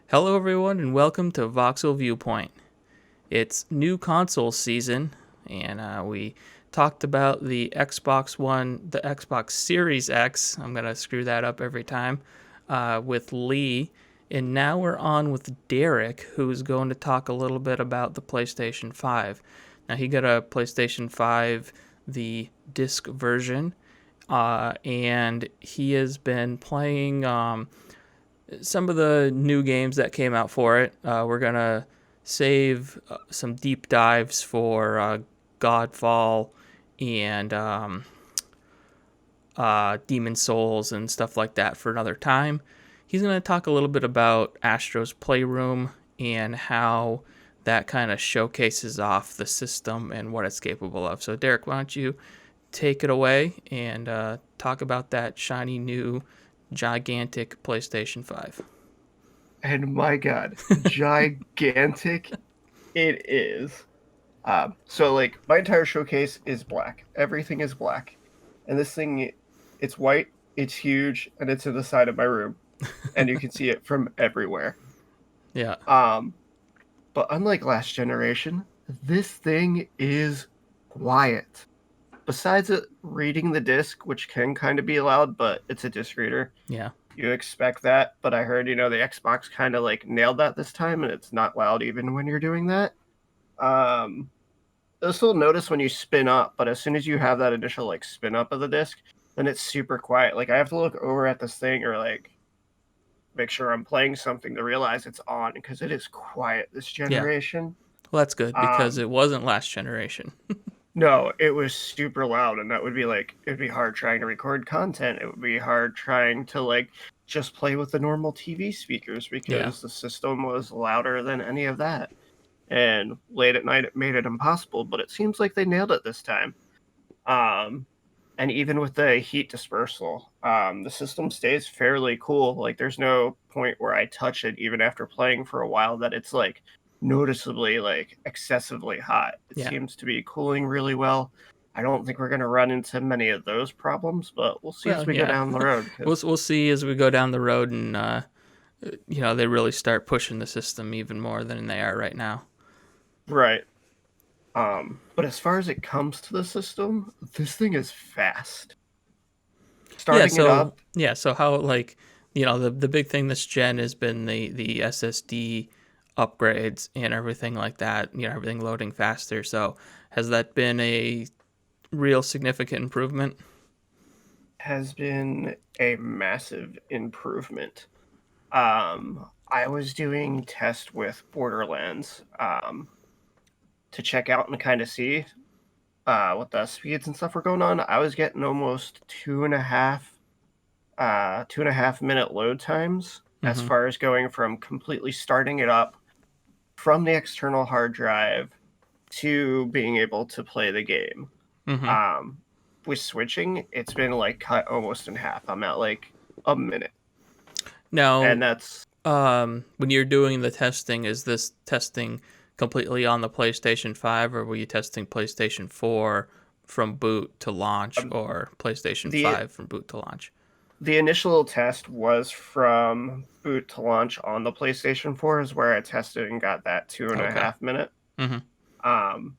Hello, everyone, and welcome to Voxel Viewpoint. It's new console season, and we talked about the Xbox One, the Xbox Series X. I'm going to screw that up every time with Lee. And now we're on with Derrick, who's going to talk a little bit about the PlayStation 5. Now, he got a PlayStation 5, the disc version, and he has been playing some of the new games that came out for it. We're going to save some deep dives for Godfall and Demon Souls and stuff like that for another time. He's going to talk a little bit about Astro's Playroom and how that kind of showcases off the system and what it's capable of. So, Derrick, why don't you take it away and talk about that shiny new gigantic PlayStation 5. And my God, gigantic it is. So my entire showcase is black. Everything is black. And this thing, it's white, it's huge, and it's in the side of my room. And you can see it from everywhere. Yeah. Um, but unlike last generation, this thing is quiet. Besides it reading the disc, which can kind of be loud, but it's a disc reader. Yeah. You expect that, but I heard, the Xbox kind of nailed that this time, and it's not loud even when you're doing that. You'll still notice when you spin up, but as soon as you have that initial spin up of the disc, then it's super quiet. Like I have to look over at this thing or make sure I'm playing something to realize it's on because it is quiet this Yeah. generation. Well, that's good because Um, it wasn't last generation. no, it was super loud, and that would be it'd be hard trying to record content. It would be hard trying to just play with the normal TV speakers because the system was louder than any of that. And late at night, it made it impossible, but it seems like they nailed it this time. And even with the heat dispersal, the system stays fairly cool. Like, there's no point where I touch it, even after playing for a while, that it's noticeably excessively hot. It Yeah. seems to be cooling really well. I don't think we're going to run into many of those problems, but we'll see as Well, we go yeah. down the road. We'll see as we go down the road and they really start pushing the system even more than they are right now. Right. But as far as it comes to the system, this thing is fast. Yeah, Starting it so up, yeah, so how the big thing this gen has been the SSD upgrades and everything like that, everything loading faster. So has that been a real significant improvement? has been a massive improvement. I was doing tests with Borderlands to check out and kind of see what the speeds and stuff were going on. I was getting almost 2.5 minute load times as Mm-hmm. far as going from completely starting it up from the external hard drive to being able to play the game. Mm-hmm. Um, with switching, it's been cut almost in half. I'm at a minute, Now, and that's when you're doing the testing, is this testing completely on the PlayStation 5, or were you testing PlayStation 4 from boot to launch, um, or PlayStation the 5 from boot to launch? the initial test was from boot to launch on the PlayStation 4 is where I tested and got that two and a Okay. half minute. Mm-hmm. Um,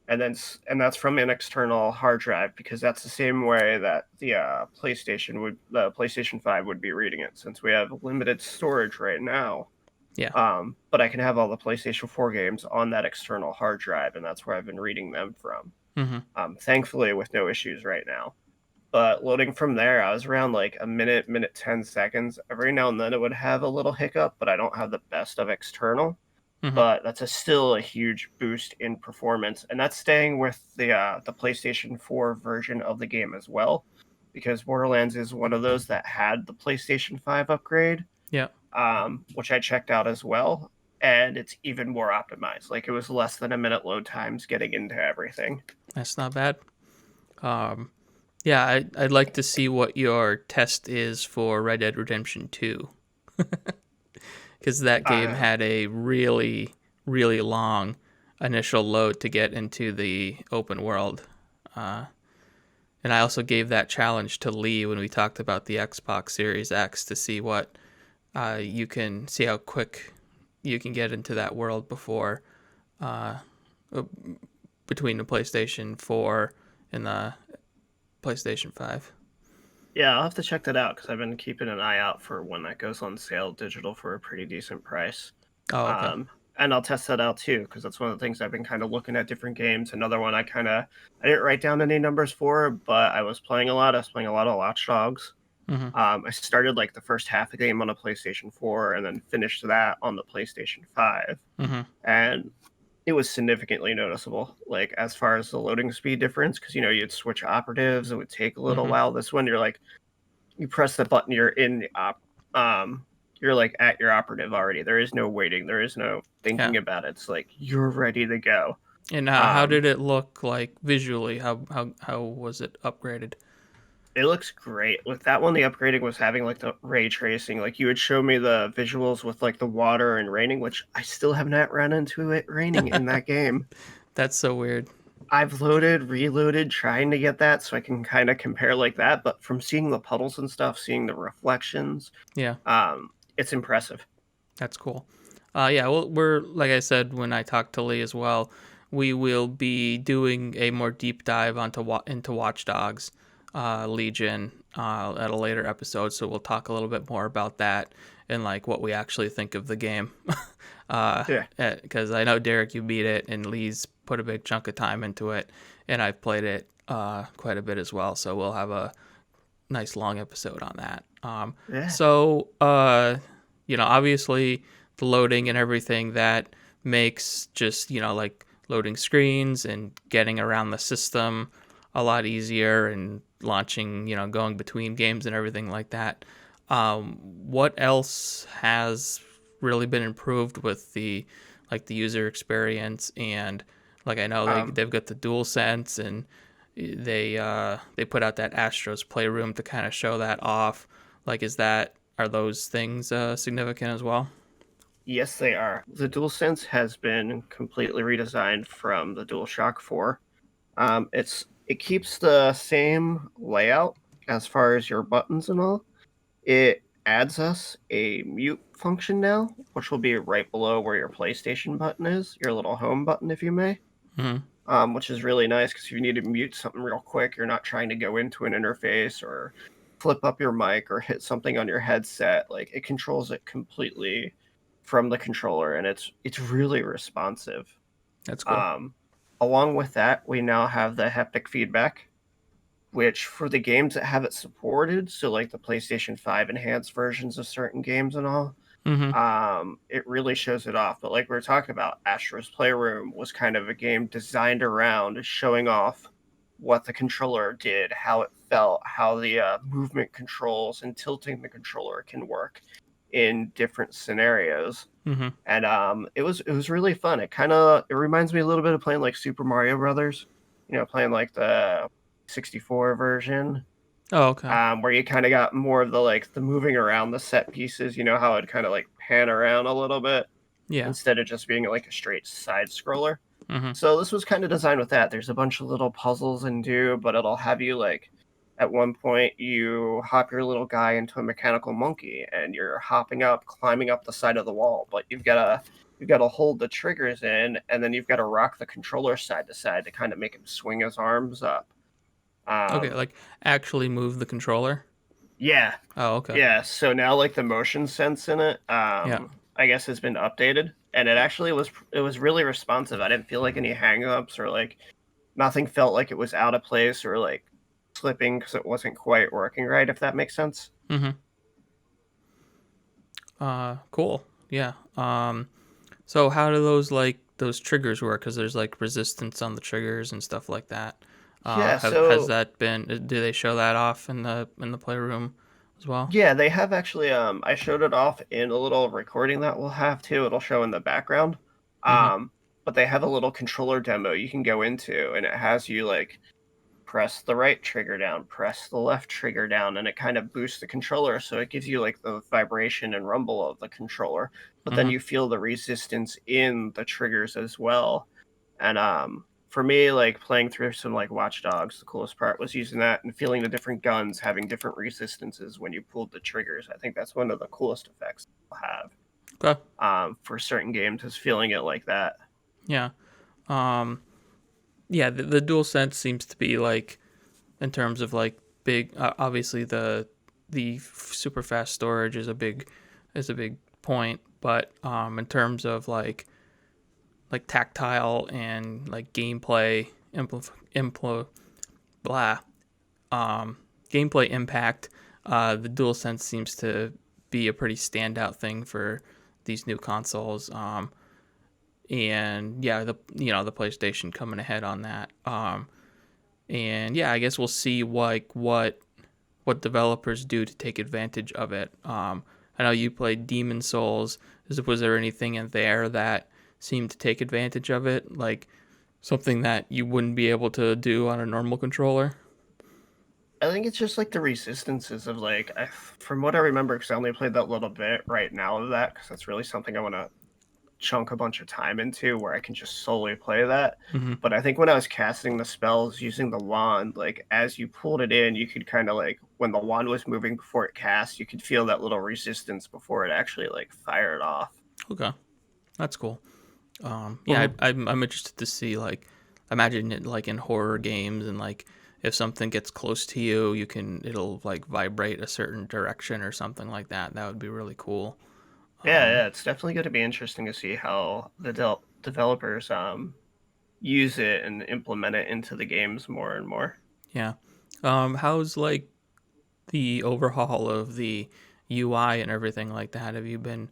and that's from an external hard drive because that's the same way that the PlayStation 5 would be reading it since we have limited storage right now. Yeah. But I can have all the PlayStation 4 games on that external hard drive, and that's where I've been reading them from. Mm-hmm. Thankfully, with no issues right now. But loading from there, I was around a minute 10 seconds. Every now and then it would have a little hiccup, but I don't have the best of external. Mm-hmm. But that's still a huge boost in performance, and that's staying with the PlayStation 4 version of the game as well, because Borderlands is one of those that had the PlayStation 5 upgrade, Yeah. which I checked out as well, and it's even more optimized. Like, it was less than a minute load times getting into everything. That's not bad. Yeah, I'd like to see what your test is for Red Dead Redemption 2. Because that game Uh, had a really, really long initial load to get into the open world. Uh, and I also gave that challenge to Lee when we talked about the Xbox Series X to see what you can see how quick you can get into that world before between the PlayStation 4 and the PlayStation 5. Yeah, I'll have to check that out because I've been keeping an eye out for when that goes on sale digital for a pretty decent price. Oh, okay. And I'll test that out too because that's one of the things I've been kind of looking at different games. Another one I didn't write down any numbers for, but I was playing a lot. I was playing a lot of Watch Dogs. Mm-hmm. I started like the first half of the game on a PlayStation 4 and then finished that on the PlayStation 5. Mm-hmm. And it was significantly noticeable, like as far as the loading speed difference, because you'd switch operatives, it would take a little Mm-hmm. while. This one, you're like, you press the button, you're like at your operative already. There is no waiting, there is no thinking Yeah. about it. It's like you're ready to go. And how did it look like visually? How was it upgraded? It looks great. With that one, the upgrading was having like the ray tracing. Like you would show me the visuals with like the water and raining, which I still have not run into it raining in that game. That's so weird. I've loaded, reloaded, trying to get that so I can kind of compare like that. But from seeing the puddles and stuff, seeing the reflections, Yeah, it's impressive. that's cool. Yeah, well, we're like I said when I talked to Lee as well. We will be doing a more deep dive into Watch Dogs Legion at a later episode, so we'll talk a little bit more about that and like what we actually think of the game. Yeah. Because I know Derrick, you beat it, and Lee's put a big chunk of time into it, and I've played it quite a bit as well. So we'll have a nice long episode on that. Yeah. So obviously the loading and everything that makes just like loading screens and getting around the system a lot easier and launching, going between games and everything like that. What else has really been improved with the user experience? And like I know they've got the DualSense, and they put out that Astro's Playroom to kind of show that off. Like, are those things significant as well? Yes, they are. The DualSense has been completely redesigned from the DualShock 4. It keeps the same layout as far as your buttons and all. It adds us a mute function now, which will be right below where your PlayStation button is, your little home button, if you may. Mm-hmm. Which is really nice because if you need to mute something real quick, you're not trying to go into an interface or flip up your mic or hit something on your headset. Like it controls it completely from the controller, and it's really responsive. That's cool. Along with that, we now have the haptic feedback, which for the games that have it supported, so like the PlayStation 5 enhanced versions of certain games and all, Mm-hmm. it really shows it off. But like we were talking about, Astro's Playroom was kind of a game designed around showing off what the controller did, how it felt, how the movement controls and tilting the controller can work in different scenarios. Mm-hmm. And it was really fun. It reminds me a little bit of playing like Super Mario Brothers, playing like the 64 version, Oh, okay. where you kind of got more of the moving around the set pieces. You know how it kind of like pan around a little bit Yeah. instead of just being like a straight side scroller. Mm-hmm. So this was kind of designed with that. There's a bunch of little puzzles and but it'll have you like at one point you hop your little guy into a mechanical monkey and you're hopping up, climbing up the side of the wall, but you've got to hold the triggers in, and then you've got to rock the controller side to side to kind of make him swing his arms up. Okay, Um, like actually move the controller. yeah, Oh, okay. yeah. So now like the motion sense in it, Yeah. I guess has been updated, and it was really responsive. I didn't feel like any hangups or like nothing felt like it was out of place or like slipping because it wasn't quite working right. If that makes sense. Mm-hmm. Cool. Yeah. So how do those triggers work? Because there's like resistance on the triggers and stuff like that. Yeah. Has So that been? Do they show that off in the playroom as well? yeah, they have actually. I showed it off in a little recording that we'll have too. It'll show in the background. Mm-hmm. But they have a little controller demo you can go into, and it has you like press the right trigger down, press the left trigger down, and it kind of boosts the controller. So it gives you like the vibration and rumble of the controller, but then Mm-hmm. you feel the resistance in the triggers as well. And for me, like playing through some like Watch Dogs, the coolest part was using that and feeling the different guns having different resistances when you pulled the triggers. I think that's one of the coolest effects you'll have. Okay. For certain games is feeling it like that. Yeah. Um, yeah. The DualSense seems to be like, in terms of like big. Obviously, the super fast storage is a big point, but in terms of like tactile and like gameplay impl blah gameplay impact, the DualSense seems to be a pretty standout thing for these new consoles. And yeah, the PlayStation coming ahead on that. And yeah, I guess we'll see what developers do to take advantage of it. I know you played Demon Souls. Was there anything in there that seemed to take advantage of it, like something that you wouldn't be able to do on a normal controller? I think it's just like the resistances of like, from what I remember, because I only played that little bit right now of that, because that's really something I want to chunk a bunch of time into where I can just solely play that. Mm-hmm. But I think when I was casting the spells using the wand, like as you pulled it in, you could kind of like when the wand was moving before it cast, you could feel that little resistance before it actually like fired off. Okay, that's cool. Yeah, Mhm. I'm interested to see like, imagine it like in horror games, and like if something gets close to you, it'll like vibrate a certain direction or something like that. That would be really cool. Yeah, yeah, it's definitely going to be interesting to see how the developers use it and implement it into the games more and more. Yeah. How's like the overhaul of the UI and everything like that? Have you been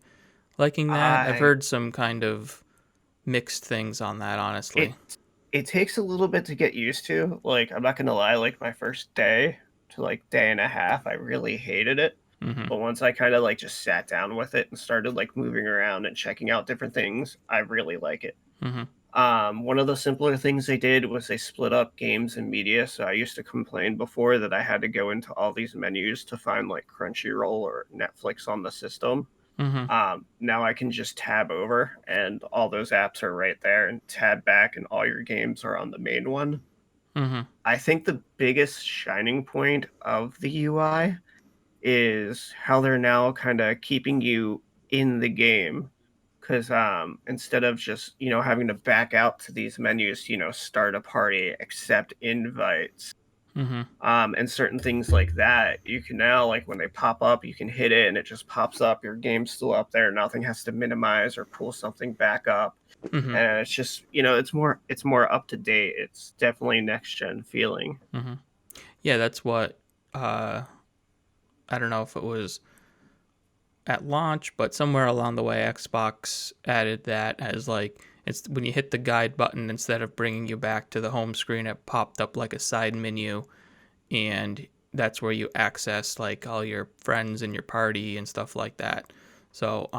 liking that? I've I heard some kind of mixed things on that, honestly. it it takes a little bit to get used to. Like I'm not gonna lie, like my first day to like day and a half, I really hated it. Mm-hmm. But once I kind of like just sat down with it and started like moving around and checking out different things, I really like it. Mm-hmm. One of the simpler things they did was they split up games and media. So I used to complain before that I had to go into all these menus to find like Crunchyroll or Netflix on the system. Mm-hmm. Now I can just tab over and all those apps are right there and tab back and all your games are on the main one. Mm-hmm. I think the biggest shining point of the UI is how they're now kind of keeping you in the game. Because instead of just, having to back out to these menus, start a party, accept invites, Mm-hmm. and certain things like that. You can now, like when they pop up, you can hit it and it just pops up. Your game's still up there. Nothing has to minimize or pull something back up. Mm-hmm. And it's just, it's more up to date. It's definitely next gen feeling. Mm-hmm. Yeah, that's what. I don't know if it was at launch, but somewhere along the way, Xbox added that as like, it's when you hit the guide button, instead of bringing you back to the home screen, it popped up like a side menu, and that's where you access like all your friends and your party and stuff like that. So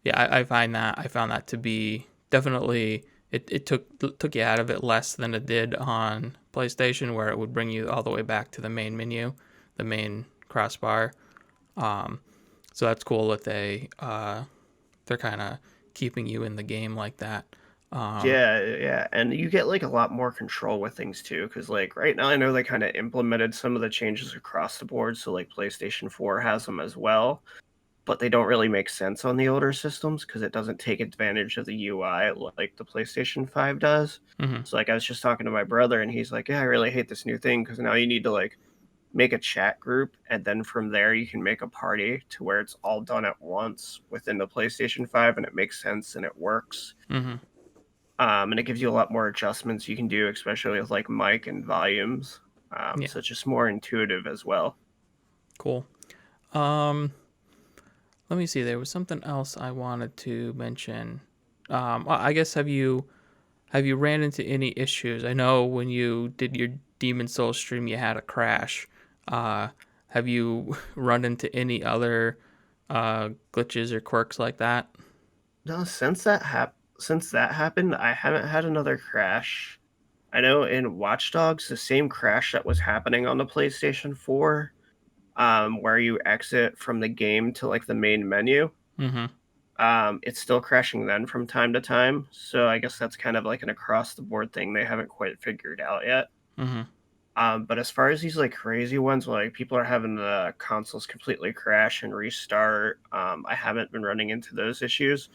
yeah, I found that to be definitely, it took you out of it less than it did on PlayStation, where it would bring you all the way back to the main menu, the main crossbar. Um, so that's cool that they're kind of keeping you in the game like that. Um, Yeah, yeah, and you get like a lot more control with things too, because like right now I know they kind of implemented some of the changes across the board, so like PlayStation 4 has them as well, but they don't really make sense on the older systems because it doesn't take advantage of the UI like the PlayStation 5 does. mhm, So like I was just talking to my brother and he's like, "Yeah, I really hate this new thing because now you need to like make a chat group and then from there you can make a party to where it's all done at once within the PlayStation 5 and it makes sense and it works." mhm, And it gives you a lot more adjustments you can do, especially with like mic and volumes. yeah, So it's just more intuitive as well. cool. Um, Let me see. There was something else I wanted to mention. Well, I guess have you ran into any issues? I know when you did your Demon Soul stream, you had a crash. Uh, have you run into any other glitches or quirks like that? No, since that happened, I haven't had another crash. I know in Watch Dogs, the same crash that was happening on the PlayStation 4, where you exit from the game to like the main menu, Mm-hmm. it's still crashing then from time to time. So I guess that's kind of like an across the board thing they haven't quite figured out yet. Mm-hmm. But as far as these like crazy ones, like people are having the consoles completely crash and restart, I haven't been running into those issues.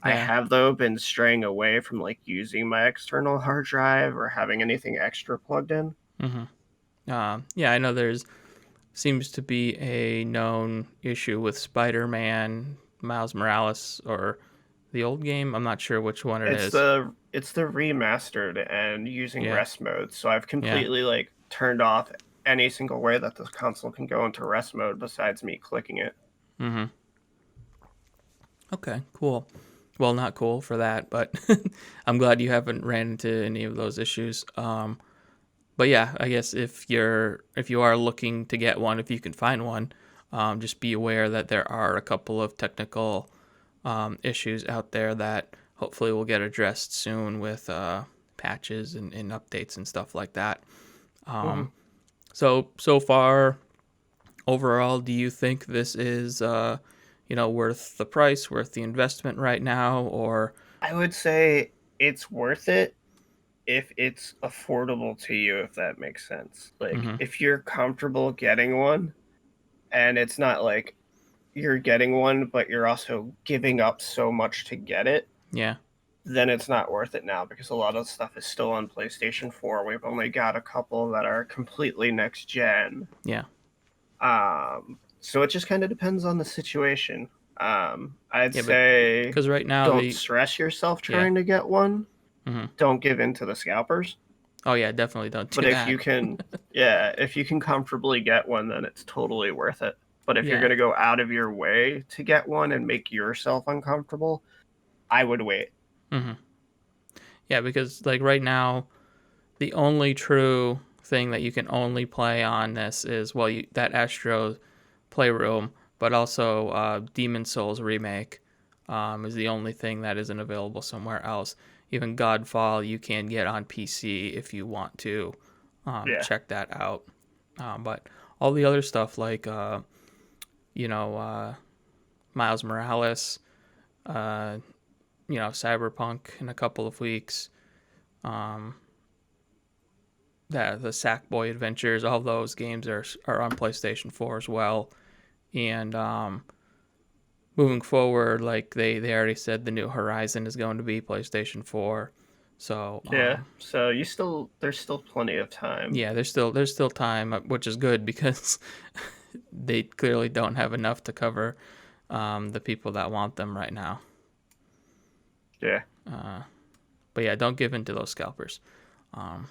I Yeah. have though been straying away from like using my external hard drive or having anything extra plugged in. Yeah, I know there's seems to be a known issue with Spider-Man, Miles Morales, or the old game. I'm not sure which one it is. It's the remastered and using Yeah, rest mode. So I've yeah. completely like turned off any single way that this console can go into rest mode besides me clicking it. Mm-hmm. Okay, cool. Well, not cool for that, but I'm glad you haven't ran into any of those issues. But yeah, I guess if you are looking to get one, if you can find one, just be aware that there are a couple of technical issues out there that hopefully will get addressed soon with patches and updates and stuff like that. Mhm. So far, overall, do you think this is worth the price, worth the investment right now, or I would say it's worth it if it's affordable to you, if that makes sense. Like, mm-hmm, if you're comfortable getting one and it's not like you're getting one, but you're also giving up so much to get it, yeah, then it's not worth it now because a lot of stuff is still on PlayStation 4. We've only got a couple that are completely next gen. yeah, So it just kind of depends on the situation. I'd yeah, but say because right now don't the stress yourself yeah, trying to get one. mm-hmm. Don't give in to the scalpers. Oh yeah, definitely don't But do if that. you can, yeah, if you can comfortably get one, then it's totally worth it. But if you're Yeah, going to go out of your way to get one and make yourself uncomfortable, I would wait. mm-hmm. Yeah, because like right now, the only true thing that you can only play on this is that Astro Playroom, but also Demon Souls remake is the only thing that isn't available somewhere else. Even Godfall you can get on PC if you want to Yeah. check that out. But all the other stuff like Miles Morales, uh, Cyberpunk in a couple of weeks, um, the Sackboy Adventures, all those games are on PlayStation 4 as well. And moving forward, like they already said, the new Horizon is going to be PlayStation 4. So Yeah. So there's still plenty of time. yeah, there's still time, which is good because they clearly don't have enough to cover the people that want them right now. Yeah. But yeah, don't give in to those scalpers. All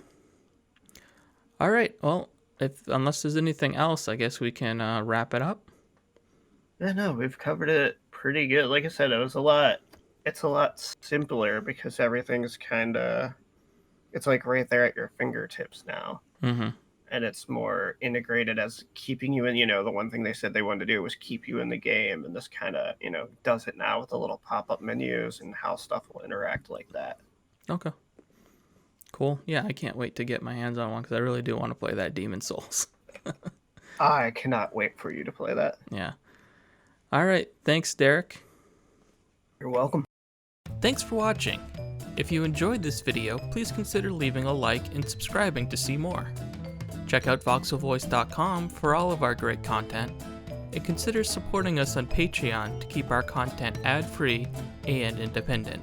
right, well, if unless there's anything else, I guess we can wrap it up. Yeah, no, we've covered it pretty good. Like I said, it's a lot simpler because everything's kind of, it's like right there at your fingertips now. Mm-hmm. And it's more integrated as keeping you in, the one thing they said they wanted to do was keep you in the game. And this kind of, does it now with the little pop-up menus and how stuff will interact like that. Okay. Cool. Yeah, I can't wait to get my hands on one because I really do want to play that Demon Souls. I cannot wait for you to play that. Yeah. All right. Thanks, Derrick. You're welcome. Thanks for watching. If you enjoyed this video, please consider leaving a like and subscribing to see more. Check out voxelvoice.com for all of our great content, and consider supporting us on Patreon to keep our content ad-free and independent.